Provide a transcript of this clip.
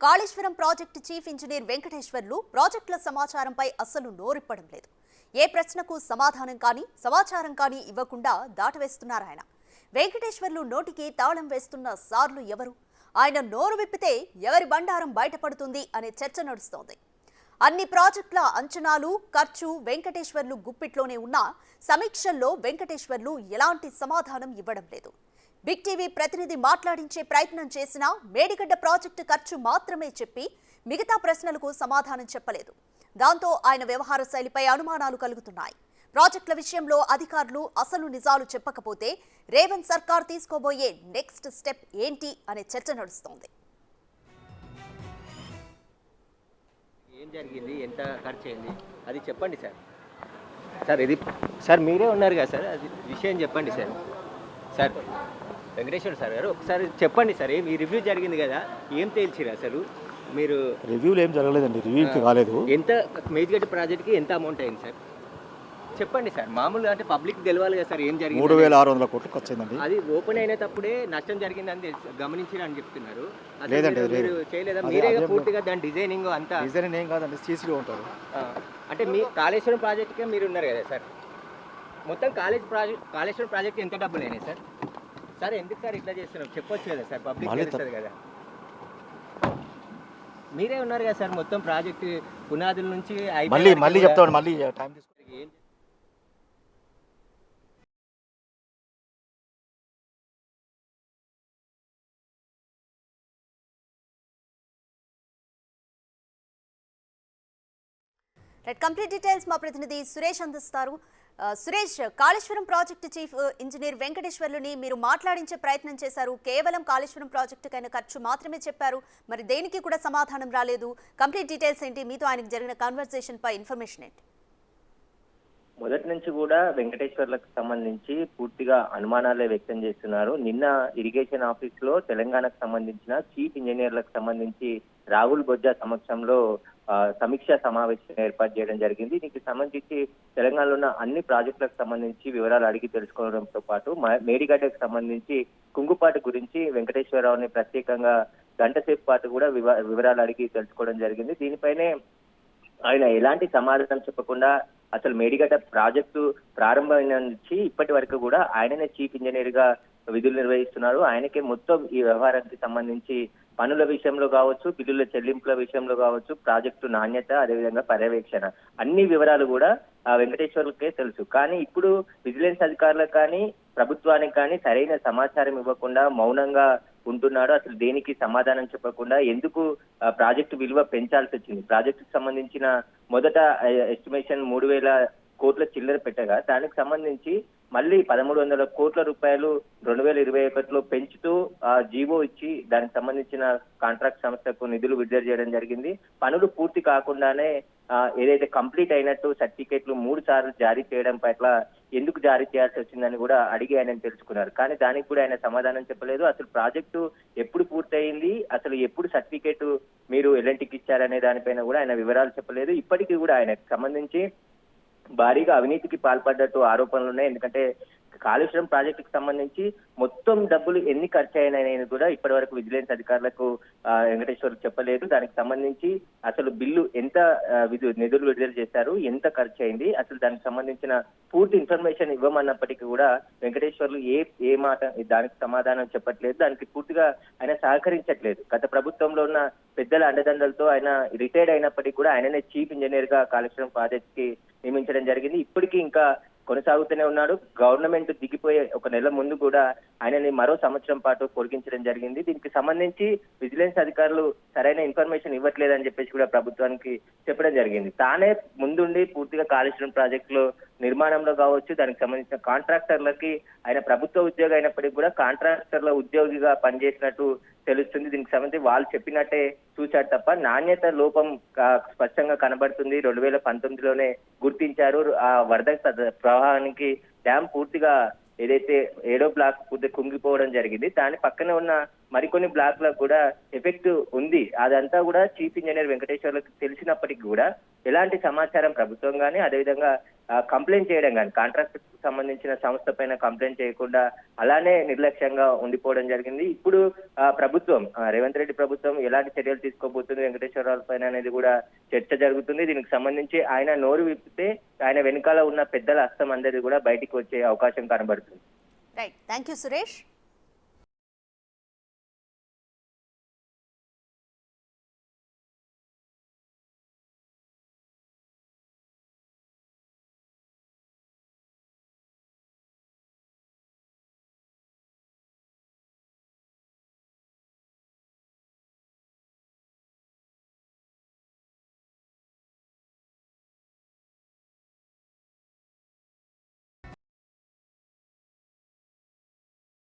Kaleshwaram project chief engineer Venkateswarlu ప్రాజెక్టుల సమాచారంపై అస్సలు నోరిప్పడం లేదు. ఏ ప్రశ్నకు సమాచారం కానీ ఇవ్వకుండా దాటవేస్తున్నారాయన. వెంకటేశ్వర్లు నోటికి తాళం వేస్తున్న సార్లు ఎవరు? ఆయన నోరు విప్పితే ఎవరి బండారం బయటపడుతుంది అనే చర్చ నడుస్తోంది. అన్ని ప్రాజెక్టుల అంచనాలు, ఖర్చు వెంకటేశ్వర్లు గుప్పిట్లోనే ఉన్నా సమీక్షల్లో వెంకటేశ్వర్లు ఎలాంటి సమాధానం ఇవ్వడం లేదు. బిగ్ టీవీ ప్రతినిధి మాట్లాడించే ప్రయత్నం చేసినా మేడిగడ్డ ప్రాజెక్టు ఖర్చు మాత్రమే చెప్పి మిగతా ప్రశ్నలకు సమాధానం చెప్పలేదు. దాంతో ఆయన వ్యవహార శైలిపై అనుమానాలు కలుగుతున్నాయి. ప్రాజెక్టుల విషయంలో అధికారులు అసలు నిజాలు చెప్పకపోతే రేవంత్ సర్కార్ తీసుకోబోయే నెక్స్ట్ స్టెప్ ఏంటి అనే చర్చ నడుస్తోంది. ఏం జరిగింది, ఎంత ఖర్చు అయింది అది చెప్పండి సార్. ఇది సార్ మీరే ఉన్నారు కదా సార్, అది విషయం చెప్పండి సార్. వెంకటేశ్వర సార్ గారు ఒకసారి చెప్పండి సార్, ఈ రివ్యూ జరిగింది కదా, ఏం తేల్చిరు అసలు? మీరు రివ్యూలు ఏం జరగలేదండి, రివ్యూకి కాలేదు. ఎంత మేడిగడ్డ ప్రాజెక్ట్కి ఎంత అమౌంట్ అయింది సార్ చెప్పండి సార్. మామూలుగా అంటే పబ్లిక్ తెలవాలి కదా సార్ ఏం జరిగింది. 3600 కోట్లు ఖర్చు అయిందండి. అది ఓపెన్ అయినప్పుడే నష్టం జరిగిందని గమనించారు అని చెప్తున్నారు. లేదండి, మీరు చేయలేదా? మీరే పూర్తిగా దాని డిజైనింగ్ అంతా? డిజైనింగ్ ఏం కాదండి, సీసీలో ఉంటారు. అంటే మీ కాళేశ్వరం ప్రాజెక్ట్కే మీరు ఉన్నారు కదా సార్, మొత్తం కాళేశ్వరం ప్రాజెక్ట్ ఎంత డబ్బులు అయినాయి సార్? సార్ ఎందుకు సార్ ఇట్లా చేస్తున్నాం చెప్పొచ్చు కదా సార్, పబ్లిక్ తెలుస్తుంది కదా. మీరే ఉన్నారు కదా సార్, మొత్తం ప్రాజెక్ట్ పునాదుల నుంచి మళ్ళీ చెప్తామండి, మళ్ళీ టైం తీసుకుని. కంప్లీట్ డీటెయిల్స్ మా ప్రతినిధి సురేష్ అందిస్తారు. Suresh, Kaleshwaram project chief engineer వెంకటేశ్వర్లుని మీరు మాట్లాడించే ప్రయత్నం చేశారు. కేవలం కాళేశ్వరం ప్రాజెక్టుకైన ఖర్చు మాత్రమే చెప్పారు. మరి దేనికి కూడా సమాధానం రాలేదు. కంప్లీట్ డీటెయిల్స్ ఏంటి? మీతో ఆయనకు జరిగిన కన్వర్సేషన్ పై ఇన్ఫర్మేషన్ ఏంటి? మొదటి నుంచి కూడా వెంకటేశ్వర్లకు సంబంధించి పూర్తిగా అనుమానాలే వ్యక్తం చేస్తున్నారు. నిన్న ఇరిగేషన్ ఆఫీస్ లో తెలంగాణకు సంబంధించిన చీఫ్ ఇంజనీర్లకు సంబంధించి రాహుల్ బొజ్జా సమక్షంలో సమీక్షా సమావేశం ఏర్పాటు చేయడం జరిగింది. దీనికి సంబంధించి తెలంగాణలో ఉన్న అన్ని ప్రాజెక్టులకు సంబంధించి వివరాలు అడిగి తెలుసుకోవడంతో పాటు మేడిగడ్డకు సంబంధించి కుంగుపాటు గురించి వెంకటేశ్వరరావుని ప్రత్యేకంగా గంట సేపు పాటు కూడా వివరాలు అడిగి తెలుసుకోవడం జరిగింది. దీనిపైనే ఆయన ఎలాంటి సమాధానం చెప్పకుండా అసలు మేడిగడ్డ ప్రాజెక్టు ప్రారంభమైన నుంచి ఇప్పటి వరకు కూడా ఆయననే చీఫ్ ఇంజనీర్ గా విధులు నిర్వహిస్తున్నారు. ఆయనకే మొత్తం ఈ వ్యవహారానికి సంబంధించి పనుల విషయంలో కావచ్చు, బిల్లుల చెల్లింపుల విషయంలో కావచ్చు, ప్రాజెక్టు నాణ్యత, అదేవిధంగా పర్యవేక్షణ, అన్ని వివరాలు కూడా వెంకటేశ్వర్లకే తెలుసు. కానీ ఇప్పుడు విజిలెన్స్ అధికారులకు కానీ ప్రభుత్వానికి కానీ సరైన సమాచారం ఇవ్వకుండా మౌనంగా ఉంటున్నాడు. అసలు దేనికి సమాధానం చెప్పకుండా ఎందుకు ప్రాజెక్టు విలువ పెంచాల్సి వచ్చింది? ప్రాజెక్టుకు సంబంధించిన మొదట ఎస్టిమేషన్ 3000 కోట్ల చిల్లర పెట్టగా దానికి సంబంధించి మళ్ళీ 1300 కోట్ల రూపాయలు 2021లో పెంచుతూ జీవో ఇచ్చి దానికి సంబంధించిన కాంట్రాక్ట్ సంస్థకు నిధులు విడుదల చేయడం జరిగింది. పనులు పూర్తి కాకుండానే ఏదైతే కంప్లీట్ అయినట్టు సర్టిఫికేట్లు 3 సార్లు జారీ చేయడం పట్ల ఎందుకు జారీ చేయాల్సి వచ్చిందని కూడా అడిగి ఆయన తెలుసుకున్నారు. కానీ దానికి కూడా ఆయన సమాధానం చెప్పలేదు. అసలు ప్రాజెక్టు ఎప్పుడు పూర్తయింది, అసలు ఎప్పుడు సర్టిఫికేట్ మీరు ఎల్ఎన్టీకి ఇచ్చారనే దానిపైన కూడా ఆయన వివరాలు చెప్పలేదు. ఇప్పటికీ కూడా ఆయనకు సంబంధించి భారీగా అవినీతికి పాల్పడ్డట్టు ఆరోపణలు ఉన్నాయి. ఎందుకంటే కాళేశ్వరం ప్రాజెక్టుకు సంబంధించి మొత్తం డబ్బులు ఎన్ని ఖర్చు అయినాయని కూడా ఇప్పటి వరకు విజిలెన్స్ అధికారులకు వెంకటేశ్వర్ చెప్పలేదు. దానికి సంబంధించి అసలు బిల్లు ఎంత నిధులు విడుదల చేశారు, ఎంత ఖర్చు అయింది, అసలు దానికి సంబంధించిన పూర్తి ఇన్ఫర్మేషన్ ఇవ్వమన్నప్పటికీ కూడా వెంకటేశ్వర్లు ఏ మాట దానికి సమాధానం చెప్పట్లేదు. దానికి పూర్తిగా ఆయన సహకరించట్లేదు. గత ప్రభుత్వంలో ఉన్న పెద్దల అండదండలతో ఆయన రిటైర్డ్ అయినప్పటికీ కూడా ఆయననే చీఫ్ ఇంజనీర్ గా కాళేశ్వరం ప్రాజెక్ట్ కి నియమించడం జరిగింది. ఇప్పటికీ ఇంకా కొనసాగుతూనే ఉన్నాడు. గవర్నమెంట్ దిగిపోయే ఒక నెల ముందు కూడా ఆయనని మరో సంవత్సరం పాటు పొడిగించడం జరిగింది. దీనికి సంబంధించి విజిలెన్స్ అధికారులు సరైన ఇన్ఫర్మేషన్ ఇవ్వట్లేదని చెప్పేసి కూడా ప్రభుత్వానికి చెప్పడం జరిగింది. తానే ముందుండి పూర్తిగా కాళేశ్వరం ప్రాజెక్టులో నిర్మాణంలో కావచ్చు, దానికి సంబంధించిన కాంట్రాక్టర్లకి ఆయన ప్రభుత్వ ఉద్యోగి అయినప్పటికీ కూడా కాంట్రాక్టర్ల ఉద్యోగిగా పనిచేసినట్టు తెలుస్తుంది. దీనికి సంబంధించి వాళ్ళు చెప్పినట్టే చూశారు తప్ప నాణ్యత లోపం స్పష్టంగా కనబడుతుంది. 2019లోనే గుర్తించారు. ఆ వరద ప్రవాహానికి డ్యామ్ పూర్తిగా ఏదైతే 7వ బ్లాక్ పూర్తి కుంగిపోవడం జరిగింది. దాని పక్కనే ఉన్న మరికొన్ని బ్లాక్లకు కూడా ఎఫెక్ట్ ఉంది. అదంతా కూడా చీఫ్ ఇంజనీర్ వెంకటేశ్వర్లకు తెలిసినప్పటికీ కూడా ఎలాంటి సమాచారం ప్రభుత్వం కానీ అదేవిధంగా కంప్లైంట్ చేయడం కానీ కాంట్రాక్ట్ సంబంధించిన సంస్థ పైన కంప్లైంట్ చేయకుండా అలానే నిర్లక్ష్యంగా ఉండిపోవడం జరిగింది. ఇప్పుడు ప్రభుత్వం రేవంత్ రెడ్డి ప్రభుత్వం ఎలాంటి చర్యలు తీసుకోబోతుంది వెంకటేశ్వరరావు పైన అనేది కూడా చర్చ జరుగుతుంది. దీనికి సంబంధించి ఆయన నోరు విప్పితే ఆయన వెనకాల ఉన్న పెద్దల హస్తం అనేది కూడా బయటికి వచ్చే అవకాశం కనబడుతుంది. Right, thank you Suresh.